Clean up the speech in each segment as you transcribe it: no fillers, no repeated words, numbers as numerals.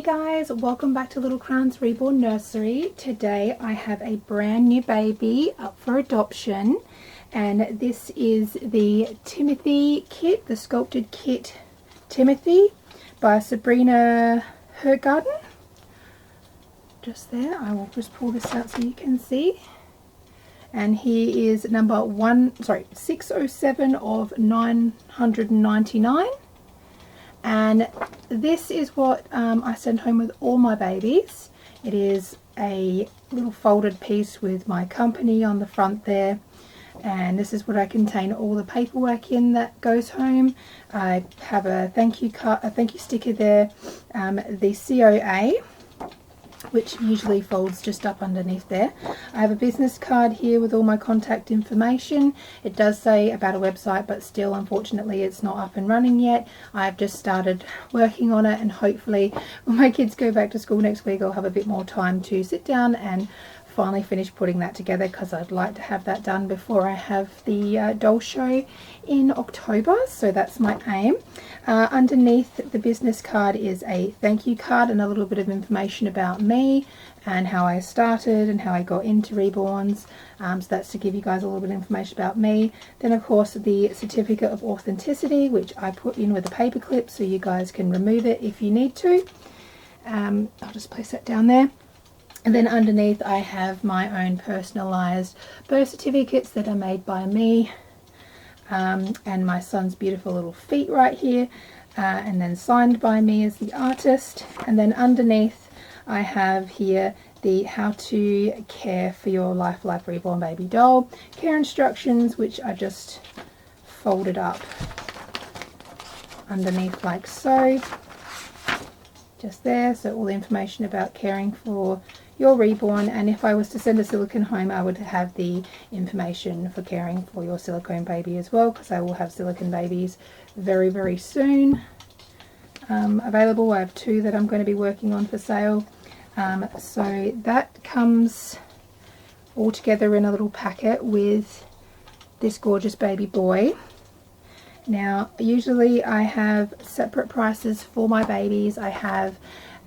guys, welcome back to Little Crowns Reborn Nursery. Today I have a brand new baby up for adoption, and this is the Timothy kit, the sculpted kit Timothy by Sabrina Hergarden. Just there, I will just pull this out so you can see. And he is number 607 of 999. And this is what I send home with all my babies. It is a little folded piece with my company on the front there, and this is what I contain all the paperwork in that goes home. I have a thank you card, a thank you sticker there, the COA, which usually folds just up underneath there. I have a business card here with all my contact information. It does say about a website, but still unfortunately it's not up and running yet. I've just started working on it, and hopefully when my kids go back to school next week I'll have a bit more time to sit down and finally finish putting that together, because I'd like to have that done before I have the doll show in October. So that's my aim. Underneath the business card is a thank you card and a little bit of information about me and how I started and how I got into reborns. So that's to give you guys a little bit of information about me. Then of course the certificate of authenticity, which I put in with a paper clip so you guys can remove it if you need to. I'll just place that down there. And then underneath I have my own personalised birth certificates that are made by me, and my son's beautiful little feet right here, and then signed by me as the artist. And then underneath I have here the how to care for your life reborn baby doll care instructions, which I just folded up underneath like so, just there. So all the information about caring for your reborn, and if I was to send a silicone home I would have the information for caring for your silicone baby as well, because I will have silicone babies very, very soon available. I have 2 that I'm going to be working on for sale. So that comes all together in a little packet with this gorgeous baby boy. Now usually I have separate prices for my babies. I have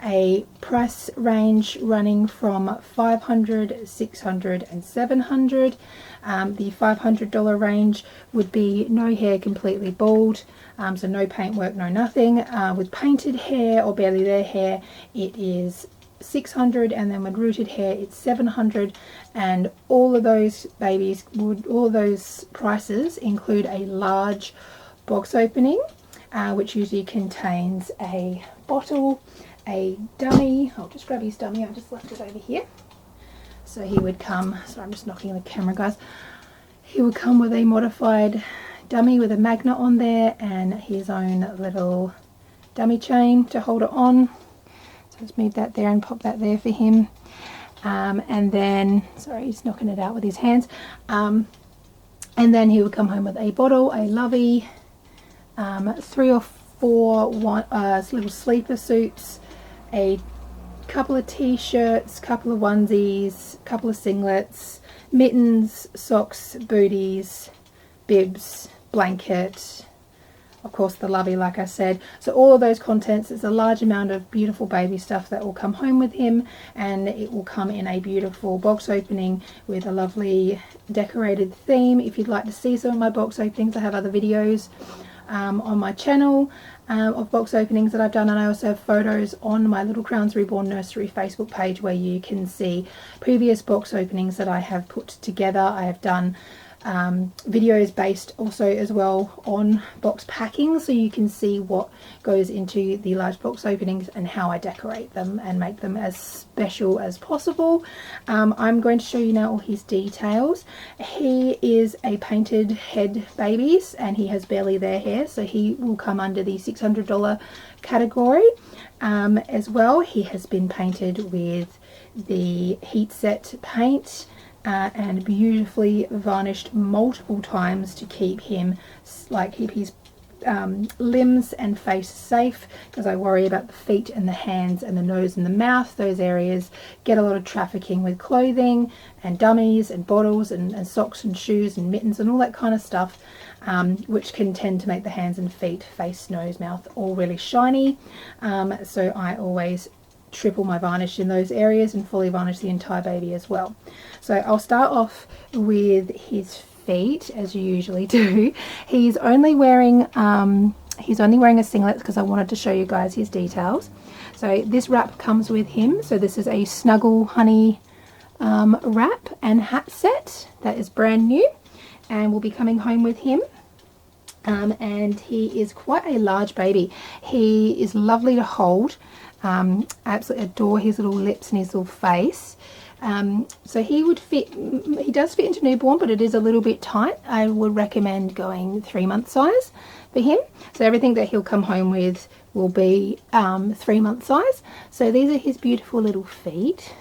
a price range running from $500, $600 and $700. The $500 range would be no hair, completely bald, so no paintwork, no nothing. With painted hair or barely there hair it is $600, and then with rooted hair it's $700. And all of those babies all those prices include a large box opening, which usually contains a bottle, a dummy. I'll just grab his dummy, I just left it over here. So he would come, sorry I'm just knocking the camera guys, he would come with a modified dummy with a magnet on there and his own little dummy chain to hold it on. So just move that there and pop that there for him. And then, sorry he's knocking it out with his hands. And then he would come home with a bottle, a lovey, 3 or 4 little sleeper suits, a couple of t-shirts, couple of onesies, couple of singlets, mittens, socks, booties, bibs, blanket, of course the lovey like I said. So all of those contents, it's a large amount of beautiful baby stuff that will come home with him, and it will come in a beautiful box opening with a lovely decorated theme. If you'd like to see some of my box openings, I have other videos on my channel of box openings that I've done, and I also have photos on my Little Crowns Reborn Nursery Facebook page where you can see previous box openings that I have put together. I have done videos based also as well on box packing, so you can see what goes into the large box openings and how I decorate them and make them as special as possible. I'm going to show you now all his details. He is a painted head babies and he has barely there hair, so he will come under the $600 category. As well, he has been painted with the heat set paint and beautifully varnished multiple times to keep him, keep his limbs and face safe, because I worry about the feet and the hands and the nose and the mouth. Those areas get a lot of trafficking with clothing and dummies and bottles and socks and shoes and mittens and all that kind of stuff, which can tend to make the hands and feet, face, nose, mouth all really shiny. So I always triple my varnish in those areas and fully varnish the entire baby as well. So I'll start off with his feet, as you usually do. He's only wearing a singlet because I wanted to show you guys his details. So this wrap comes with him. So this is a Snuggle Honey wrap and hat set that is brand new and will be coming home with him. And he is quite a large baby. He is lovely to hold. Absolutely adore his little lips and his little face. So he does fit into newborn, but it is a little bit tight. I would recommend going 3-month size for him. So everything that he'll come home with will be 3-month size. So these are his beautiful little feet.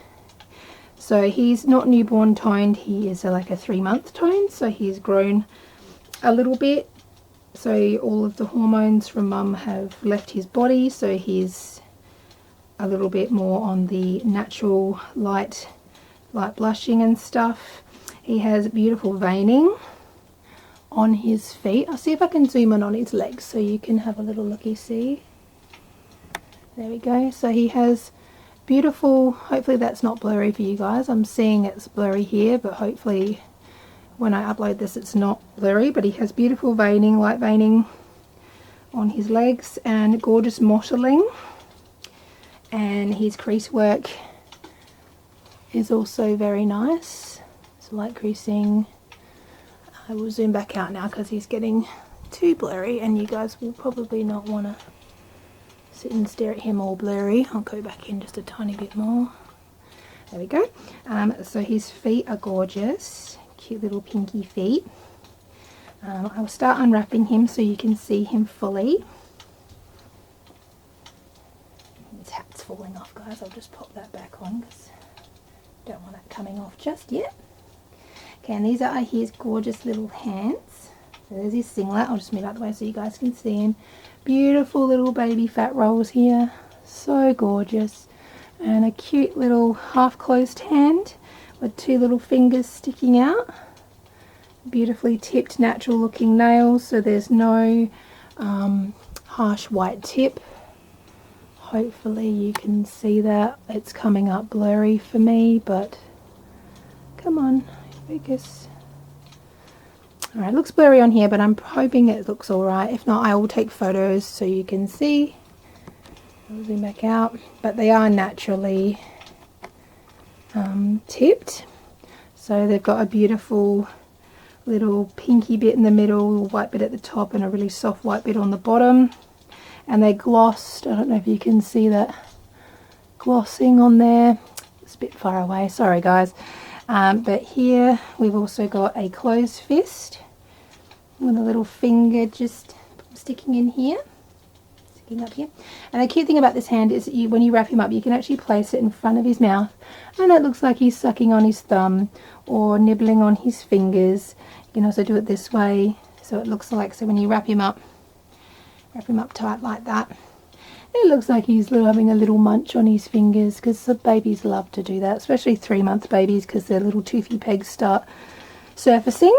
So he's not newborn toned, he is like a 3-month tone, so he's grown a little bit. So all of the hormones from mum have left his body, so he's a little bit more on the natural light blushing and stuff. He has beautiful veining on his feet. I'll see if I can zoom in on his legs so you can have a little looky see. There we go. So he has beautiful, hopefully that's not blurry for you guys. I'm seeing it's blurry here, but hopefully when I upload this it's not blurry. But he has beautiful veining, light veining on his legs and gorgeous mottling. And his crease work is also very nice. It's light creasing. I will zoom back out now because he's getting too blurry and you guys will probably not want to sit and stare at him all blurry. I'll go back in just a tiny bit more. There we go. So his feet are gorgeous. Cute little pinky feet. I will start unwrapping him so you can see him fully. His hat's falling off, guys. I'll just pop that back on because I don't want that coming off just yet. Okay, and these are his gorgeous little hands. So there's his singlet. I'll just move out the way so you guys can see him. Beautiful little baby fat rolls here. So gorgeous. And a cute little half-closed hand with 2 little fingers sticking out. Beautifully tipped, natural looking nails. So there's no harsh white tip. Hopefully you can see that. It's coming up blurry for me, but come on, focus. Alright, it looks blurry on here, but I'm hoping it looks alright. If not, I will take photos so you can see. I'll zoom back out. But they are naturally tipped. So they've got a beautiful little pinky bit in the middle, white bit at the top, and a really soft white bit on the bottom. And they're glossed. I don't know if you can see that glossing on there. It's a bit far away. Sorry, guys. But here we've also got a closed fist with a little finger just sticking in here, sticking up here. And the cute thing about this hand is that when you wrap him up, you can actually place it in front of his mouth, and it looks like he's sucking on his thumb or nibbling on his fingers. You can also do it this way, so it looks like, so when you wrap him up tight like that, it looks like he's having a little munch on his fingers, because the babies love to do that, especially 3-month babies, because their little toothy pegs start surfacing.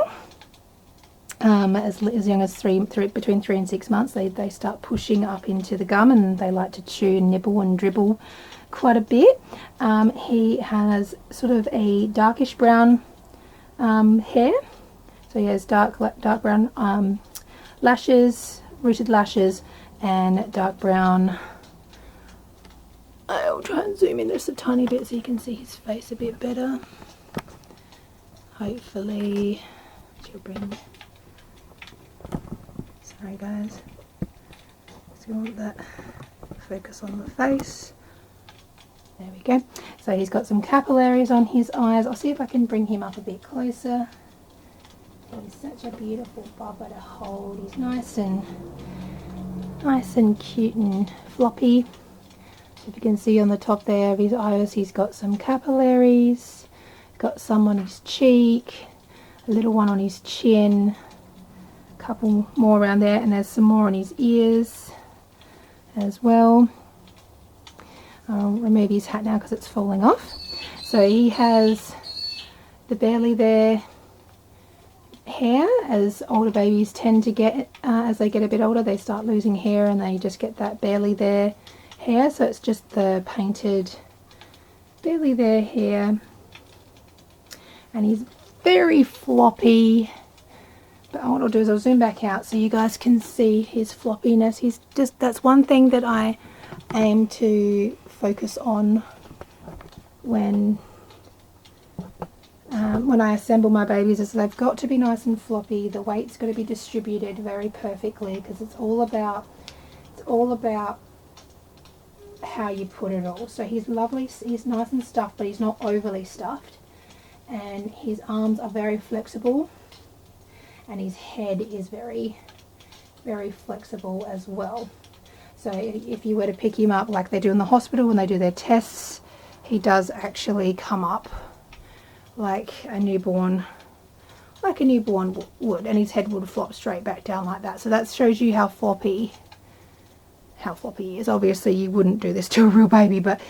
As young as between 3 and 6 months, they start pushing up into the gum, and they like to chew and nibble and dribble quite a bit. He has sort of a darkish brown hair, so he has dark brown lashes, rooted lashes, and dark brown. I'll try and zoom in just a tiny bit so you can see his face a bit better. Hopefully, sorry guys, so we want that focus on the face. There we go. So he's got some capillaries on his eyes. I'll see if I can bring him up a bit closer. He's such a beautiful bubba to hold. He's nice and cute and floppy. If you can see on the top there of his iris, he's got some capillaries. He's got some on his cheek, a little one on his chin, a couple more around there, and there's some more on his ears as well. I'll remove his hat now because it's falling off. So he has the barely there hair, as older babies tend to get. As they get a bit older, they start losing hair and they just get that barely there hair, so it's just the painted barely there hair, and he's very floppy. But what I'll do is I'll zoom back out so you guys can see his floppiness. He's just, that's one thing that I aim to focus on when I assemble my babies, is they've got to be nice and floppy. The weight's got to be distributed very perfectly, because it's all about how you put it all. So he's lovely, he's nice and stuffed, but he's not overly stuffed, and his arms are very flexible, and his head is very, very flexible as well. So if you were to pick him up like they do in the hospital when they do their tests, he does actually come up like a newborn would, and his head would flop straight back down like that. So that shows you how floppy he is. Obviously you wouldn't do this to a real baby, but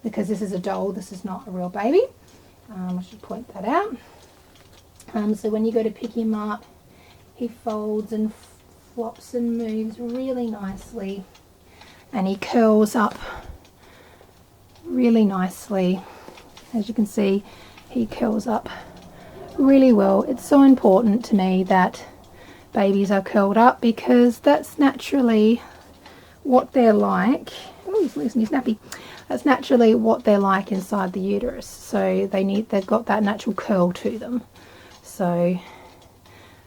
because this is a doll, this is not a real baby. I should point that out. So when you go to pick him up, he folds and flops and moves really nicely, and he curls up really nicely. As you can see, he curls up really well. It's so important to me that babies are curled up, because that's naturally what they're like. Oh, he's loose and he's nappy. That's naturally what they're like inside the uterus. So they've got that natural curl to them. So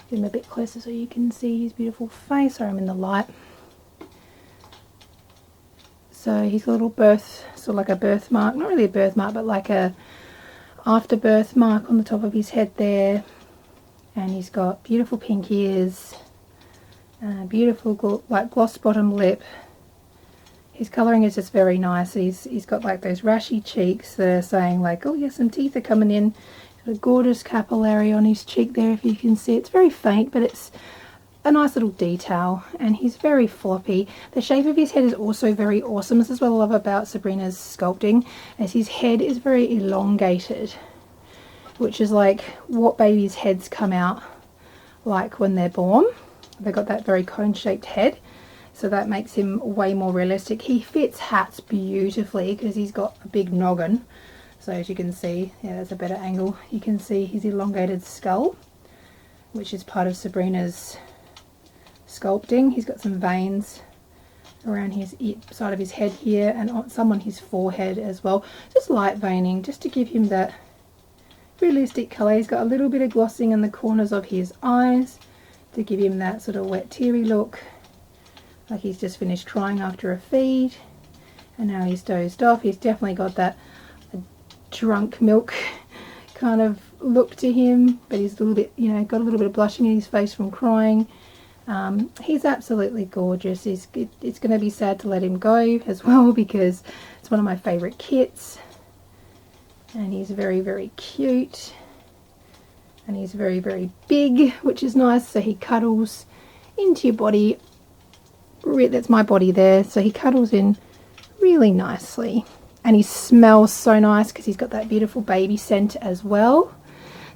get him a bit closer so you can see his beautiful face. Sorry, I'm in the light. So he's got a little birth, sort of like a birthmark, not really a birthmark, but like a after birth mark on the top of his head there. And he's got beautiful pink ears, beautiful like gloss bottom lip. His colouring is just very nice. He's got like those rashy cheeks that are saying like, oh yes, some teeth are coming in. He's got a gorgeous capillary on his cheek there, if you can see. It's very faint, but it's a nice little detail, and he's very floppy. The shape of his head is also very awesome. This is what I love about Sabrina's sculpting, as his head is very elongated, which is like what babies' heads come out like when they're born. They've got that very cone-shaped head, so that makes him way more realistic. He fits hats beautifully because he's got a big noggin. So as you can see, yeah, that's a better angle. You can see his elongated skull, which is part of Sabrina's sculpting. He's got some veins around his side of his head here, and some on his forehead as well. Just light veining, just to give him that realistic colour. He's got a little bit of glossing in the corners of his eyes to give him that sort of wet, teary look, like he's just finished crying after a feed, and now he's dozed off. He's definitely got that drunk milk kind of look to him, but he's a little bit, you know, got a little bit of blushing in his face from crying. He's absolutely gorgeous. It's going to be sad to let him go as well, because it's one of my favourite kits, and he's very, very cute, and he's very, very big, which is nice. So he cuddles into your body. That's my body there, so he cuddles in really nicely, and he smells so nice because he's got that beautiful baby scent as well.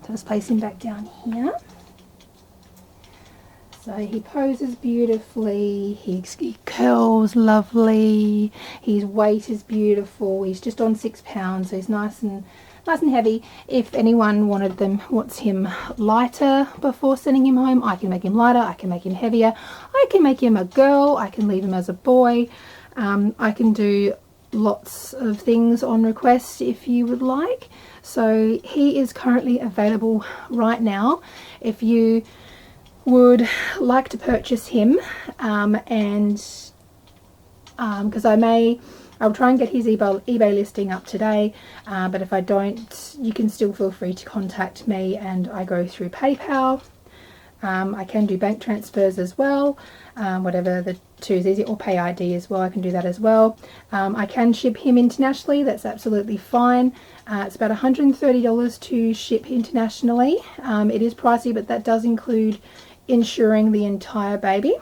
So let's place him back down here. So he poses beautifully, he curls lovely, his weight is beautiful. He's just on 6 pounds, so he's nice and heavy. If anyone wants him lighter before sending him home, I can make him lighter, I can make him heavier, I can make him a girl, I can leave him as a boy. I can do lots of things on request if you would like. So he is currently available right now. If you would like to purchase him, because I'll try and get his eBay listing up today, but if I don't, you can still feel free to contact me, and I go through PayPal. I can do bank transfers as well, whatever the two is easy, or pay ID as well. I can do that as well. I can ship him internationally. That's absolutely fine. It's about $130 to ship internationally. It is pricey, but that does include insuring the entire baby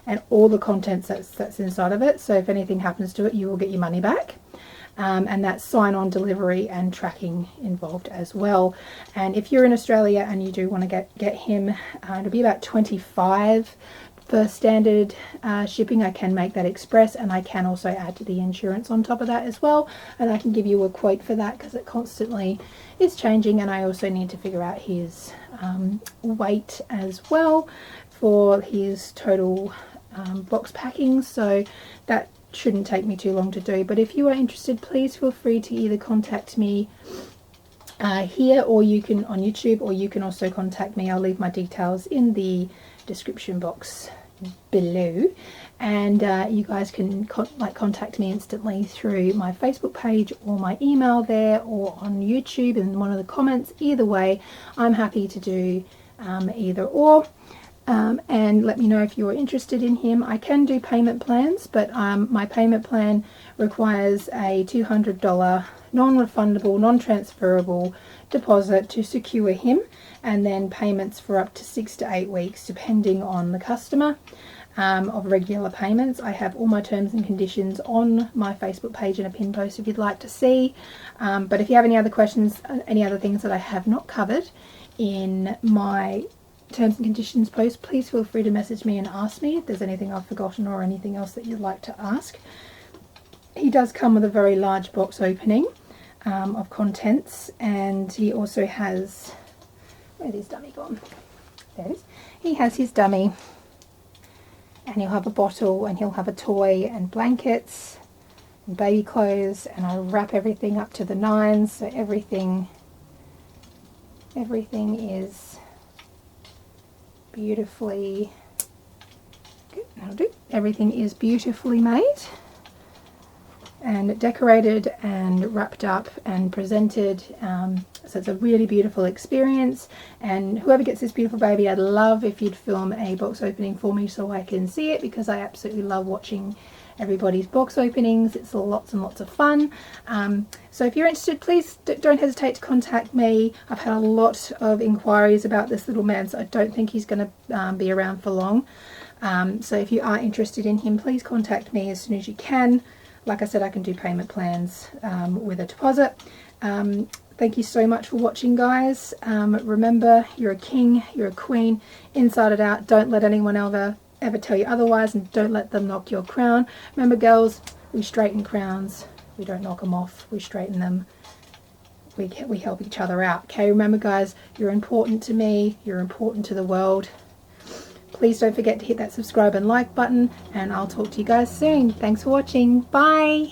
and all the contents that's inside of it. So if anything happens to it, you will get your money back. And that's sign-on delivery and tracking involved as well. And if you're in Australia and you do want to get him, it'll be about $25 for standard shipping, I can make that express, and I can also add the insurance on top of that as well, and I can give you a quote for that because it constantly is changing, and I also need to figure out his weight as well for his total box packing, so that shouldn't take me too long to do. But if you are interested, please feel free to either contact me here, or you can on YouTube, or you can also contact me. I'll leave my details in the description box below, and you guys can contact me instantly through my Facebook page or my email there, or on YouTube in one of the comments. Either way, I'm happy to do either or. And let me know if you're interested in him. I can do payment plans, but my payment plan requires a $200 non-refundable, non-transferable deposit to secure him, and then payments for up to 6 to 8 weeks depending on the customer, of regular payments. I have all my terms and conditions on my Facebook page in a pin post if you'd like to see. But if you have any other questions, any other things that I have not covered in my terms and conditions post, please feel free to message me and ask me if there's anything I've forgotten or anything else that you'd like to ask. He does come with a very large box opening of contents, and he also has, where's his dummy gone? There it is. He has his dummy, and he'll have a bottle, and he'll have a toy and blankets and baby clothes, and I wrap everything up to the nines, so everything is beautifully, okay, that'll do. Everything is beautifully made and decorated and wrapped up and presented, so it's a really beautiful experience. And whoever gets this beautiful baby, I'd love if you'd film a box opening for me so I can see it, because I absolutely love watching everybody's box openings. It's lots and lots of fun. So if you're interested, please don't hesitate to contact me. I've had a lot of inquiries about this little man, so I don't think he's going to be around for long. So if you are interested in him, please contact me as soon as you can. Like I said, I can do payment plans with a deposit. Thank you so much for watching, guys. Remember, you're a king, you're a queen, inside and out. Don't let anyone ever tell you otherwise, and don't let them knock your crown. Remember, girls, we straighten crowns. We don't knock them off. We straighten them. We help each other out. Okay, remember, guys, you're important to me. You're important to the world. Please don't forget to hit that subscribe and like button, and I'll talk to you guys soon. Thanks for watching. Bye.